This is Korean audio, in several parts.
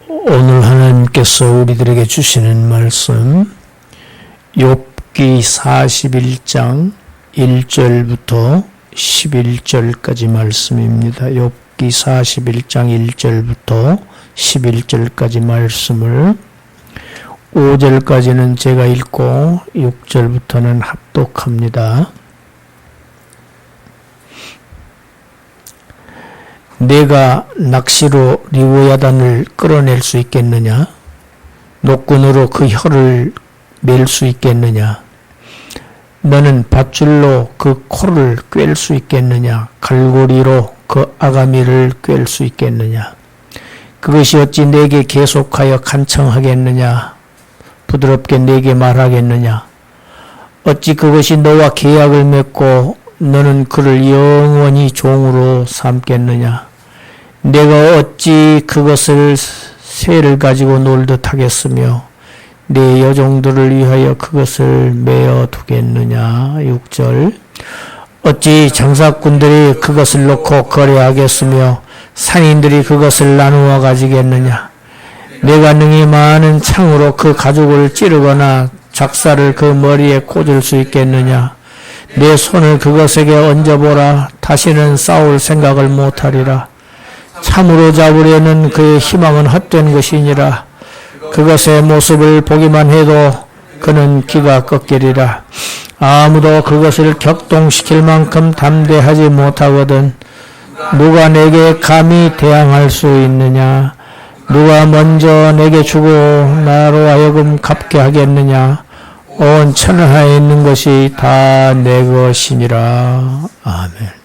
오늘 하나님께서 우리들에게 주시는 말씀 욥기 41장 1절부터 11절까지 말씀입니다. 욥기 41장 1절부터 11절까지 말씀을 5절까지는 제가 읽고 6절부터는 합독합니다. 내가 낚시로 리오야단을 끌어낼 수 있겠느냐? 노끈으로 그 혀를 맬 수 있겠느냐? 너는 밧줄로 그 코를 꿰 수 있겠느냐? 갈고리로 그 아가미를 꿰 수 있겠느냐? 그것이 어찌 내게 계속하여 간청하겠느냐? 부드럽게 내게 말하겠느냐? 어찌 그것이 너와 계약을 맺고 너는 그를 영원히 종으로 삼겠느냐? 내가 어찌 그것을 새를 가지고 놀듯 하겠으며 내 여종들을 위하여 그것을 메어 두겠느냐? 6절 어찌 장사꾼들이 그것을 놓고 거래하겠으며 상인들이 그것을 나누어 가지겠느냐? 내가 능히 많은 창으로 그 가죽을 찌르거나 작사를 그 머리에 꽂을 수 있겠느냐? 내 손을 그것에게 얹어보라. 다시는 싸울 생각을 못하리라. 참으로 잡으려는 그의 희망은 헛된 것이니라. 그것의 모습을 보기만 해도 그는 기가 꺾이리라. 아무도 그것을 격동시킬 만큼 담대하지 못하거든 누가 내게 감히 대항할 수 있느냐? 누가 먼저 내게 주고 나로 하여금 갚게 하겠느냐? 온 천하에 있는 것이 다 내 것이니라. 아멘.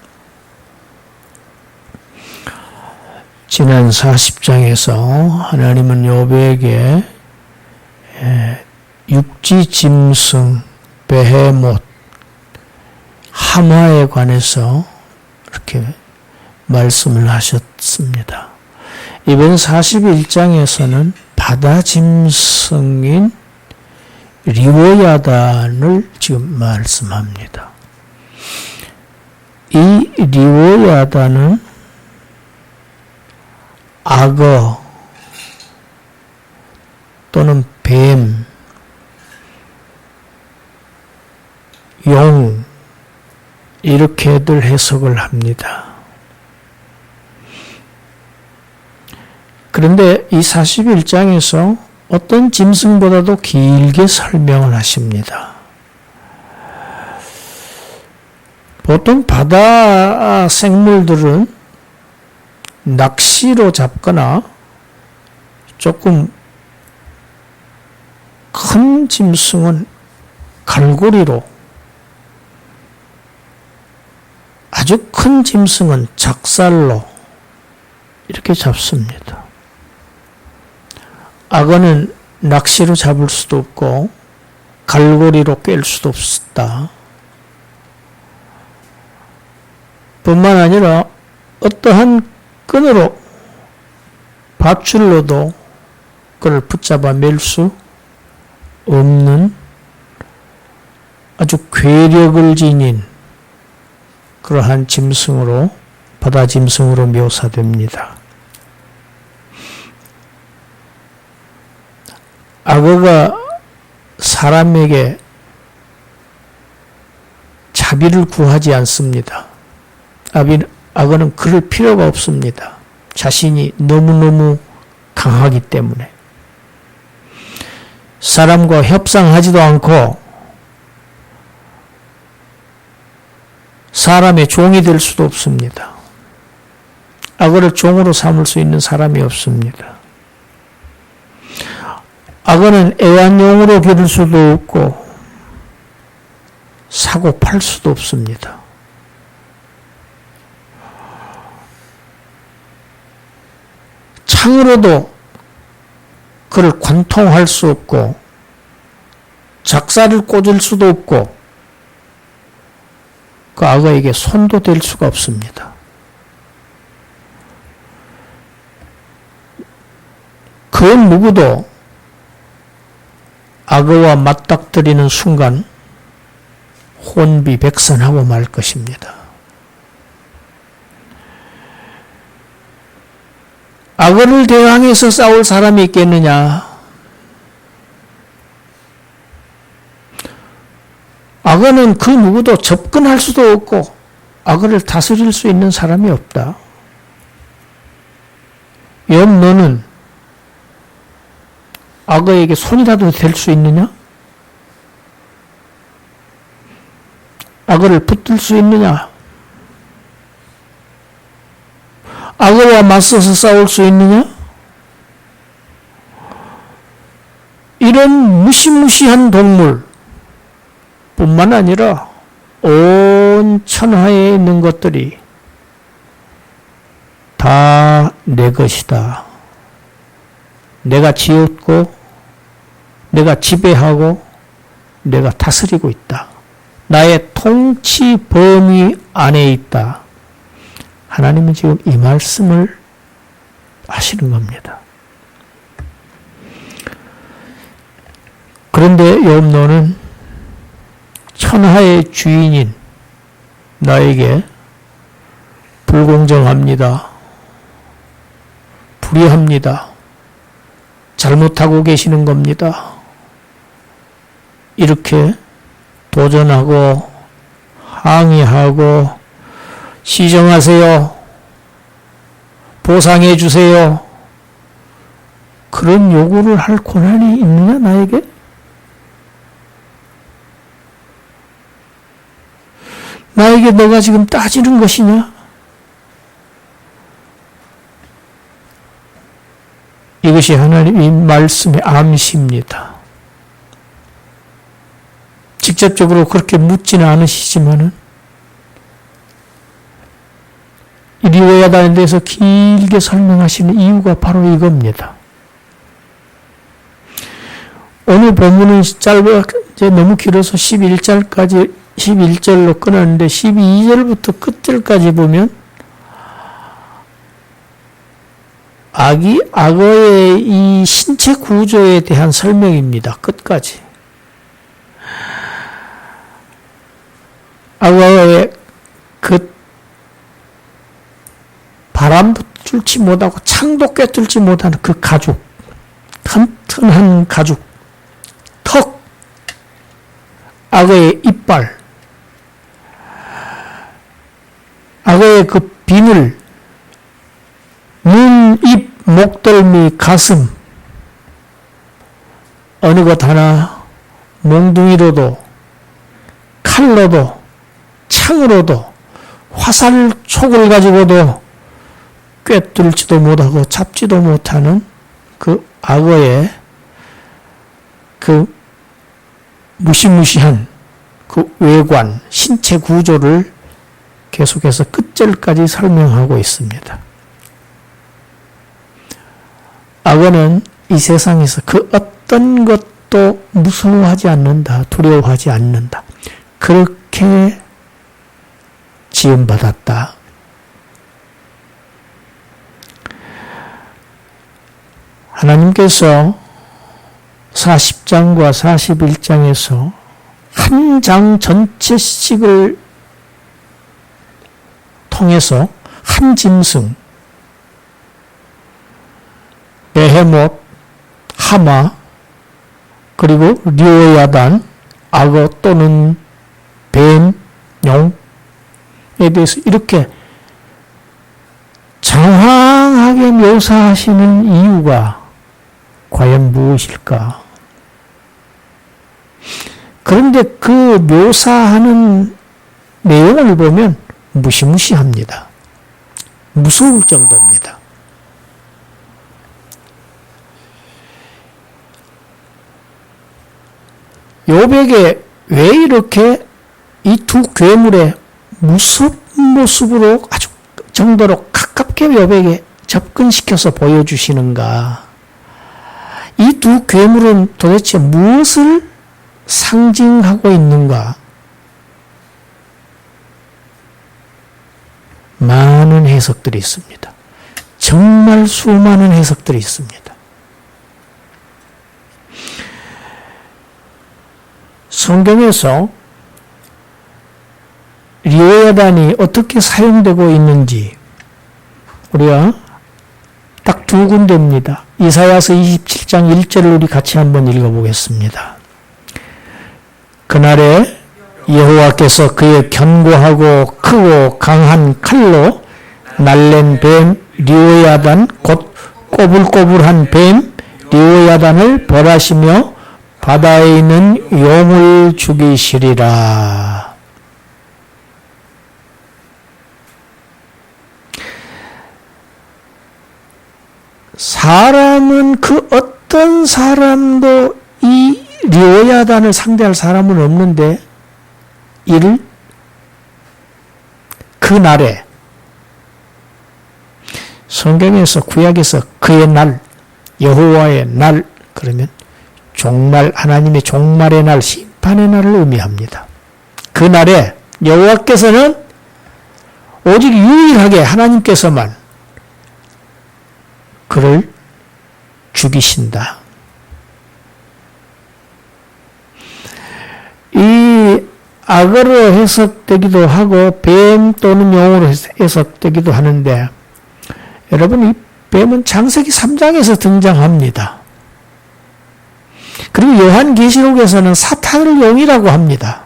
지난 40장에서 하나님은 욥에게 육지 짐승, 베헤못, 하마에 관해서 이렇게 말씀을 하셨습니다. 이번 41장에서는 바다 짐승인 리오야단을 지금 말씀합니다. 이 리오야단은 악어 또는 뱀, 용 이렇게들 해석을 합니다. 그런데 이 41장에서 어떤 짐승보다도 길게 설명을 하십니다. 보통 바다 생물들은 낚시로 잡거나 조금 큰 짐승은 갈고리로, 아주 큰 짐승은 작살로 이렇게 잡습니다. 악어는 낚시로 잡을 수도 없고 갈고리로 꿰 수도 없다. 뿐만 아니라 어떠한 끈으로 밧줄로도 그를 붙잡아 맬 수 없는 아주 괴력을 지닌 그러한 짐승으로, 바다 짐승으로 묘사됩니다. 악어가 사람에게 자비를 구하지 않습니다. 악어는 그럴 필요가 없습니다. 자신이 너무너무 강하기 때문에. 사람과 협상하지도 않고 사람의 종이 될 수도 없습니다. 악어를 종으로 삼을 수 있는 사람이 없습니다. 악어는 애완용으로 기를 수도 없고 사고 팔 수도 없습니다. 창으로도 그를 관통할 수 없고 작사를 꽂을 수도 없고 그 악어에게 손도 댈 수가 없습니다. 그 누구도 악어와 맞닥뜨리는 순간 혼비백산하고 말 것입니다. 악어를 대항해서 싸울 사람이 있겠느냐? 악어는 그 누구도 접근할 수도 없고 악어를 다스릴 수 있는 사람이 없다. 욥 너는 악어에게 손이라도 댈 수 있느냐? 악어를 붙들 수 있느냐? 악어와 맞서서 싸울 수 있느냐? 이런 무시무시한 동물 뿐만 아니라 온 천하에 있는 것들이 다 내 것이다. 내가 지었고 내가 지배하고 내가 다스리고 있다. 나의 통치 범위 안에 있다. 하나님은 지금 이 말씀을 하시는 겁니다. 그런데 욥 너는 천하의 주인인 나에게 불공정합니다. 불의합니다. 잘못하고 계시는 겁니다. 이렇게 도전하고 항의하고 시정하세요. 보상해 주세요. 그런 요구를 할 권한이 있느냐 나에게? 나에게 너가 지금 따지는 것이냐? 이것이 하나님의 말씀의 암시입니다. 직접적으로 그렇게 묻지는 않으시지만은 이 리오야단에 대해서 길게 설명하시는 이유가 바로 이겁니다. 오늘 본문은 이제 너무 길어서 11절로 끊었는데 12절부터 끝절까지 보면 악어의 이 신체 구조에 대한 설명입니다. 끝까지. 악어의 그 바람도 뚫지 못하고 창도 꿰뚫지 못하는 그 가죽, 튼튼한 가죽, 턱, 악어의 이빨, 악어의 그 비늘, 눈, 입, 목덜미, 가슴, 어느 것 하나 몽둥이로도 칼로도 창으로도 화살촉을 가지고도 꿰뚫지도 못하고 잡지도 못하는 그 악어의 그 무시무시한 그 외관, 신체 구조를 계속해서 끝절까지 설명하고 있습니다. 악어는 이 세상에서 그 어떤 것도 무서워하지 않는다, 두려워하지 않는다. 그렇게 지음받았다. 하나님께서 40장과 41장에서 한 장 전체씩을 통해서 한 짐승, 베헤못, 하마, 그리고 리오야단, 악어 또는 뱀, 용에 대해서 이렇게 장황하게 묘사하시는 이유가 과연 무엇일까? 그런데 그 묘사하는 내용을 보면 무시무시합니다. 무서울 정도입니다. 욥에게 왜 이렇게 이 두 괴물의 무섭은 모습으로 아주 정도로 가깝게 욥에게 접근시켜서 보여주시는가? 이 두 괴물은 도대체 무엇을 상징하고 있는가? 많은 해석들이 있습니다. 정말 수많은 해석들이 있습니다. 성경에서 리오야단이 어떻게 사용되고 있는지 우리가 딱 두 군데입니다. 이사야서 27장 1절을 우리 같이 한번 읽어보겠습니다. 그날에 여호와께서 그의 견고하고 크고 강한 칼로 날랜 뱀 리오야단 곧 꼬불꼬불한 뱀 리오야단을 벌하시며 바다에 있는 용을 죽이시리라. 사람은 그 어떤 사람도 이 리오야단을 상대할 사람은 없는데 이를 그 날에 성경에서 구약에서 그의 날 여호와의 날 그러면 종말 하나님의 종말의 날 심판의 날을 의미합니다. 그 날에 여호와께서는 오직 유일하게 하나님께서만 그를 죽이신다. 이 악어로 해석되기도 하고 뱀 또는 용으로 해석되기도 하는데 여러분 이 뱀은 창세기 3장에서 등장합니다. 그리고 요한계시록에서는 사탄을 용이라고 합니다.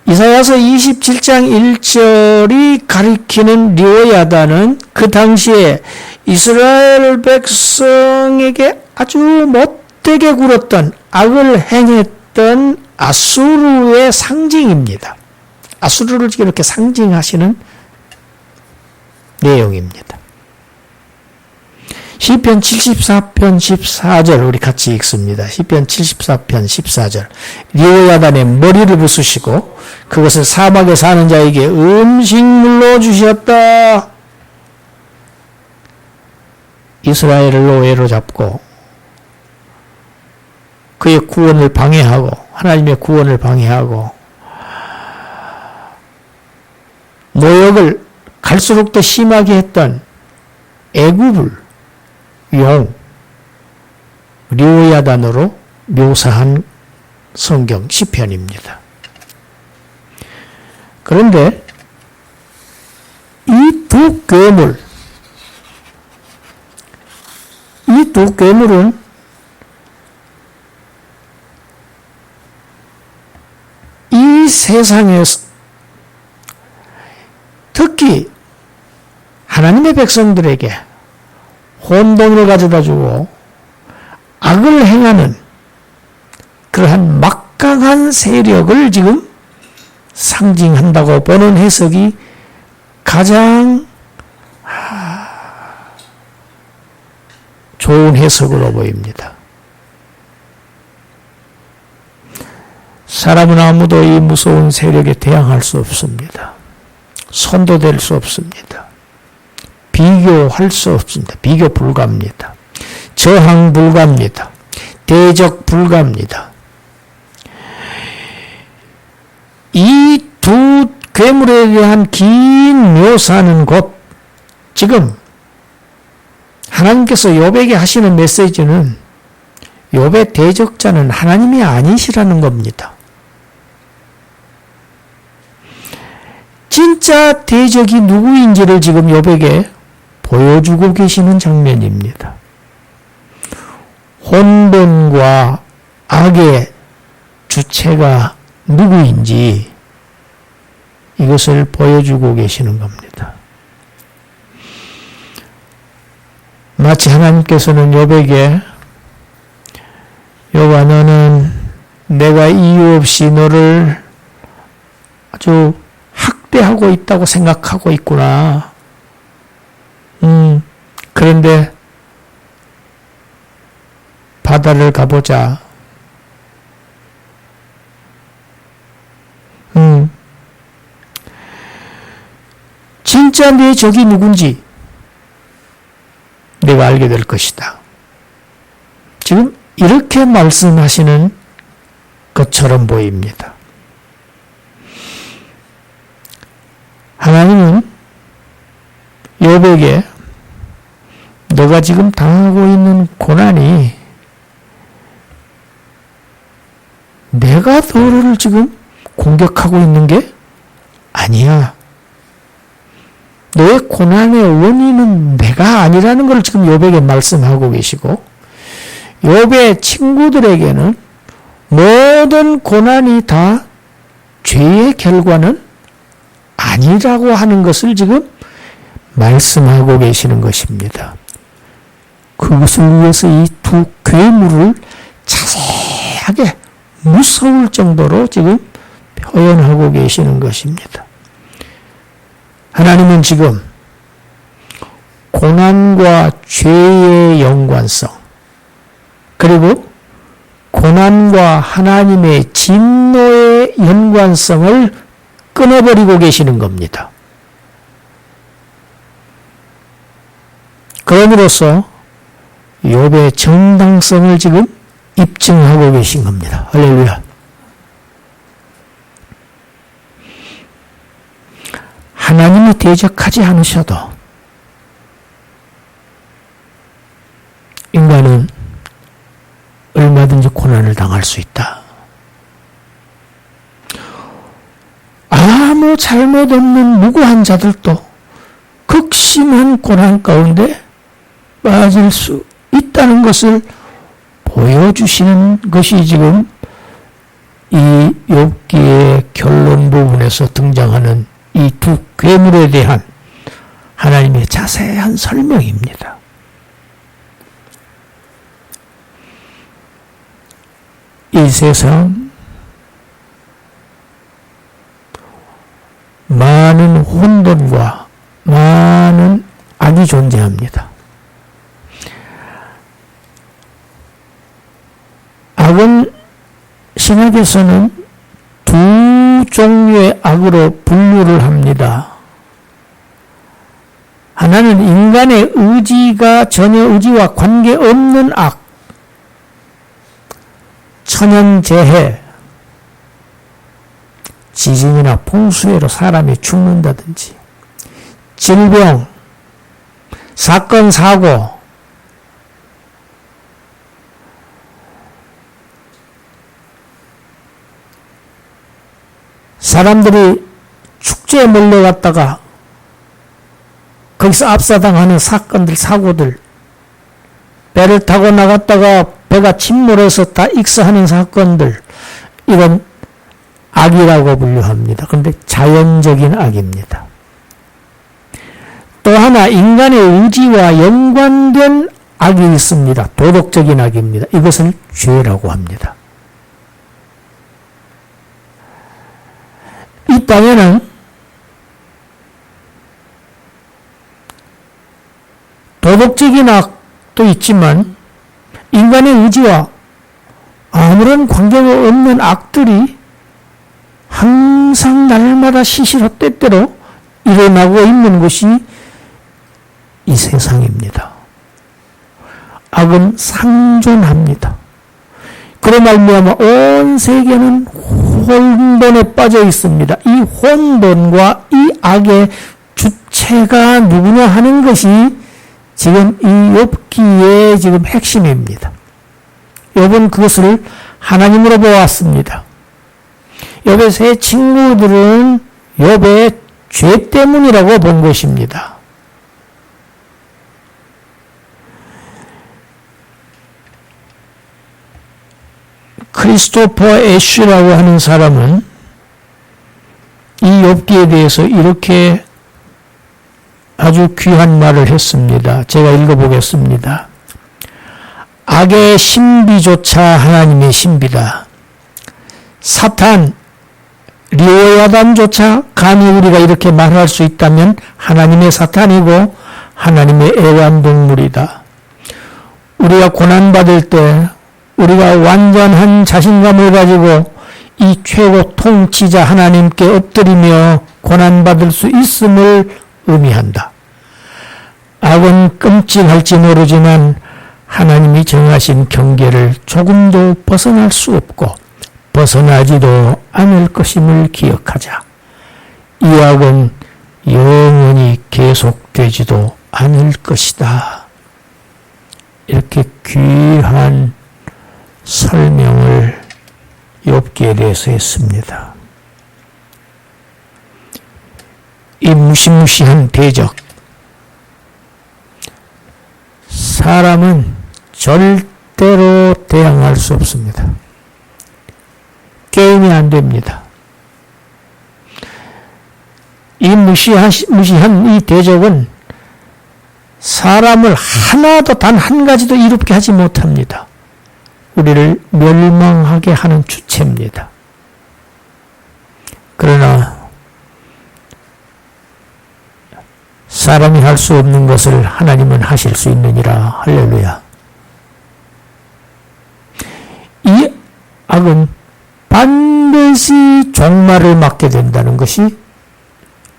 이사야서 27장 1절이 가리키는 리오야단은 그 당시에 이스라엘 백성에게 아주 못되게 굴었던 악을 행했던 아수르의 상징입니다. 아수르를 이렇게 상징하시는 내용입니다. 시편 74편 14절 우리 같이 읽습니다. 시편 74편 14절 리오야단의 머리를 부수시고 그것을 사막에 사는 자에게 음식물로 주셨다. 이스라엘을 노예로 잡고 그의 구원을 방해하고 하나님의 구원을 방해하고 모욕을 갈수록 더 심하게 했던 애굽을 용, 리오야단으로 묘사한 성경 시편입니다. 그런데 이 두 괴물은 이 세상에서 특히 하나님의 백성들에게 혼돈을 가져다 주고 악을 행하는 그러한 막강한 세력을 지금 상징한다고 보는 해석이 가장 좋은 해석으로 보입니다. 사람은 아무도 이 무서운 세력에 대항할 수 없습니다. 선도될 수 없습니다. 비교할 수 없습니다. 비교 불가합니다. 저항 불가합니다. 대적 불가합니다. 이 두 괴물에 대한 긴 묘사는 곧 지금 하나님께서 욥에게 하시는 메시지는 욥의 대적자는 하나님이 아니시라는 겁니다. 진짜 대적이 누구인지를 지금 욥에게 보여주고 계시는 장면입니다. 혼돈과 악의 주체가 누구인지 이것을 보여주고 계시는 겁니다. 마치 하나님께서는 욥에게 욥아 너는 내가 이유 없이 너를 아주 학대하고 있다고 생각하고 있구나. 그런데 바다를 가보자. 진짜 내 적이 누군지 내가 알게 될 것이다. 지금 이렇게 말씀하시는 것처럼 보입니다. 하나님은 욥에게 너가 지금 당하고 있는 고난이 내가 너를 지금 공격하고 있는 게 아니야. 너의 고난의 원인은 내가 아니라는 걸 지금 욥에게 말씀하고 계시고, 욥의 친구들에게는 모든 고난이 다 죄의 결과는 아니라고 하는 것을 지금 말씀하고 계시는 것입니다. 그것을 위해서 이 두 괴물을 자세하게 무서울 정도로 지금 표현하고 계시는 것입니다. 하나님은 지금 고난과 죄의 연관성, 그리고 고난과 하나님의 진노의 연관성을 끊어버리고 계시는 겁니다. 그럼으로써 욥의 정당성을 지금 입증하고 계신 겁니다. 할렐루야. 하나님이 대적하지 않으셔도 인간은 얼마든지 고난을 당할 수 있다. 아무 잘못 없는 무고한 자들도 극심한 고난 가운데 빠질 수 있다는 것을 보여주시는 것이 지금 이 욥기의 결론 부분에서 등장하는 이 두 괴물에 대한 하나님의 자세한 설명입니다. 이 세상 많은 혼돈과 많은 악이 존재합니다. 악은 신학에서는 두 종류의 악으로 분류를 합니다. 하나는 인간의 의지가 전혀 의지와 관계없는 악, 천연재해, 지진이나 풍수해로 사람이 죽는다든지, 질병, 사건, 사고, 사람들이 축제에 몰려갔다가 거기서 압사당하는 사건들, 사고들, 배를 타고 나갔다가 배가 침몰해서 다 익사하는 사건들, 이건 악이라고 분류합니다. 그런데 자연적인 악입니다. 또 하나 인간의 의지와 연관된 악이 있습니다. 도덕적인 악입니다. 이것을 죄라고 합니다. 이 땅에는 도덕적인 악도 있지만 인간의 의지와 아무런 관계가 없는 악들이 항상 날마다 시시로 때때로 일어나고 있는 것이 이 세상입니다. 악은 상존합니다. 그로 말미암아 온 세계는 혼돈에 빠져 있습니다. 이 혼돈과 이 악의 주체가 누구냐 하는 것이 지금 이 욥기의 지금 핵심입니다. 욥은 그것을 하나님으로 보았습니다. 욥의 세 친구들은 욥의 죄 때문이라고 본 것입니다. 크리스토퍼 애쉬라고 하는 사람은 이 욥기에 대해서 이렇게 아주 귀한 말을 했습니다. 제가 읽어보겠습니다. 악의 신비조차 하나님의 신비다. 사탄, 리오야단조차 감히 우리가 이렇게 말할 수 있다면 하나님의 사탄이고 하나님의 애완동물이다. 우리가 고난받을 때 우리가 완전한 자신감을 가지고 이 최고 통치자 하나님께 엎드리며 고난받을 수 있음을 의미한다. 악은 끔찍할지 모르지만 하나님이 정하신 경계를 조금도 벗어날 수 없고 벗어나지도 않을 것임을 기억하자. 이 악은 영원히 계속되지도 않을 것이다. 이렇게 귀한 설명을 욥기에 대해서 했습니다. 이 무시무시한 대적, 사람은 절대로 대항할 수 없습니다. 게임이 안 됩니다. 이 무시한 이 대적은 사람을 하나도 단 한 가지도 이롭게 하지 못합니다. 우리를 멸망하게 하는 주체입니다. 그러나 사람이 할 수 없는 것을 하나님은 하실 수 있느니라. 할렐루야. 이 악은 반드시 종말을 맞게 된다는 것이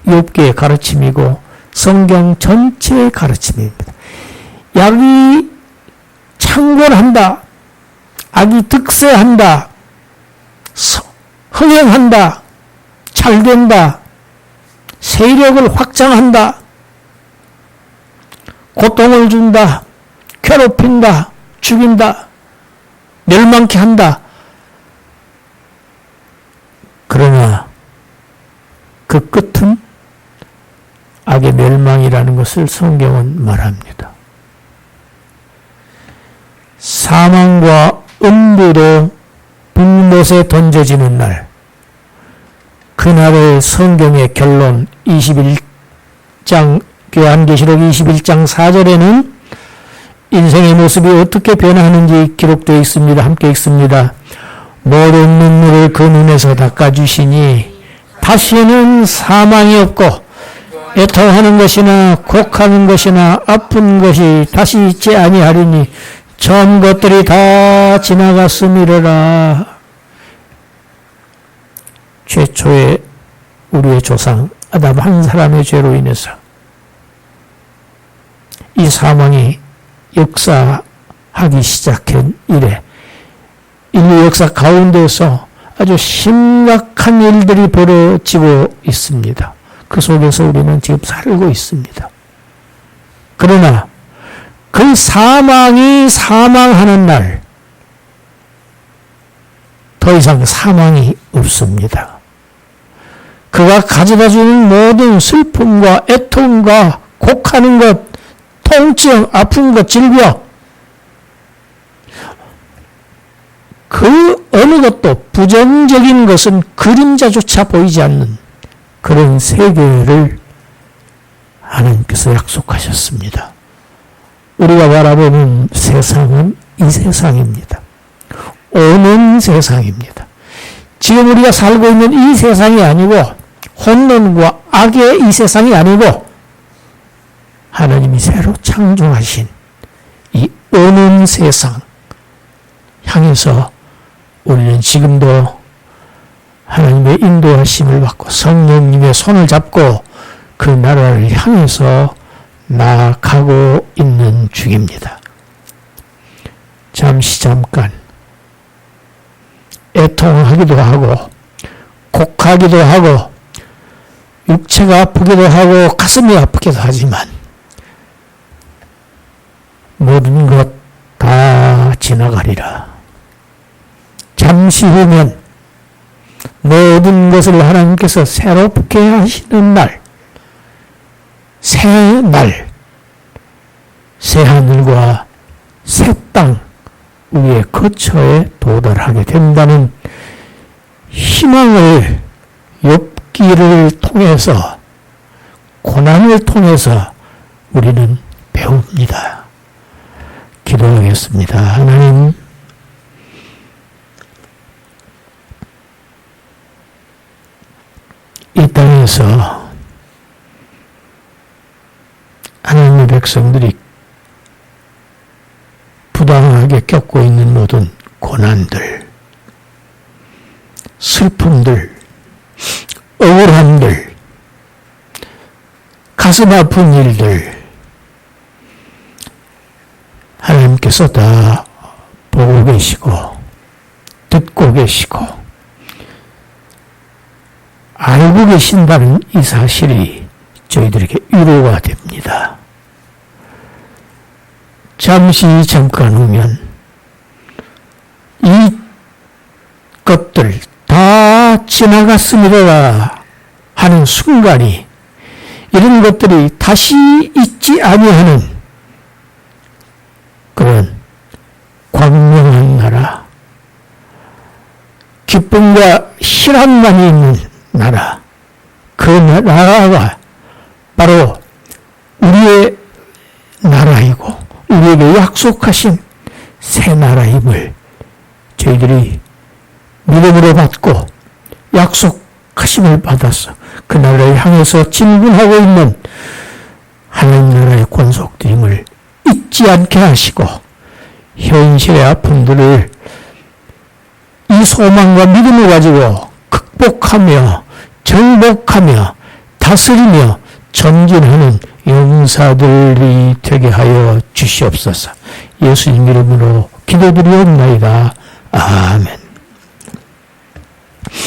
욥기의 가르침이고 성경 전체의 가르침입니다. 악이 창궐한다, 악이 득세한다, 흥행한다, 잘된다, 세력을 확장한다, 고통을 준다, 괴롭힌다, 죽인다, 멸망케 한다. 그러나 그 끝은 악의 멸망이라는 것을 성경은 말합니다. 사망과 음부도 불못에 던져지는 날, 그날의 성경의 결론 21장 요한계시록 21장 4절에는 인생의 모습이 어떻게 변하는지 기록되어 있습니다. 함께 읽습니다. 모든 눈물을 그 눈에서 닦아주시니 다시는 사망이 없고 애통하는 것이나 곡하는 것이나 아픈 것이 다시 있지 아니하리니 전 것들이 다 지나갔음이로라. 최초의 우리의 조상 아담 한 사람의 죄로 인해서 이 사망이 역사하기 시작한 이래 인류 역사 가운데서 아주 심각한 일들이 벌어지고 있습니다. 그 속에서 우리는 지금 살고 있습니다. 그러나 그 사망이 사망하는 날, 더 이상 사망이 없습니다. 그가 가져다주는 모든 슬픔과 애통과 곡하는 것, 통증, 아픈 것, 질병, 그 어느 것도 부정적인 것은 그림자조차 보이지 않는 그런 세계를 하나님께서 약속하셨습니다. 우리가 바라보는 세상은 이 세상입니다. 오는 세상입니다. 지금 우리가 살고 있는 이 세상이 아니고 혼돈과 악의 이 세상이 아니고 하나님이 새로 창조하신 이 오는 세상 향해서 우리는 지금도 하나님의 인도하심을 받고 성령님의 손을 잡고 그 나라를 향해서 나아가고 있는 중입니다. 잠깐 애통하기도 하고 곡하기도 하고 육체가 아프기도 하고 가슴이 아프기도 하지만 모든 것 다 지나가리라. 잠시 후면 모든 것을 하나님께서 새롭게 하시는 날, 새 날, 새 하늘과 새 땅 위의 거처에 도달하게 된다는 희망을 욥기를 통해서, 고난을 통해서 우리는 배웁니다. 기도하겠습니다. 하나님, 이 땅에서 하나님의 백성들이 부당하게 겪고 있는 모든 고난들, 슬픔들, 억울함들, 가슴 아픈 일들, 하나님께서 다 보고 계시고 듣고 계시고 알고 계신다는 이 사실이 저희들에게 위로가 됩니다. 잠깐 후면 이 것들 다 지나갔으리라 하는 순간이 이런 것들이 다시 있지 아니하는 그런 광명한 나라, 기쁨과 희락만이 있는 나라, 그 나라가 바로 우리의 나라이고 우리에게 약속하신 새 나라임을 저희들이 믿음으로 받고 약속하심을 받아서 그 나라를 향해서 진군하고 있는 하나님 나라의 권속들임을 잊지 않게 하시고 현실의 아픔들을 이 소망과 믿음을 가지고 극복하며 정복하며 다스리며 전진하는 용사들이 되게 하여 주시옵소서. 예수님 이름으로 기도드리옵나이다. 아멘.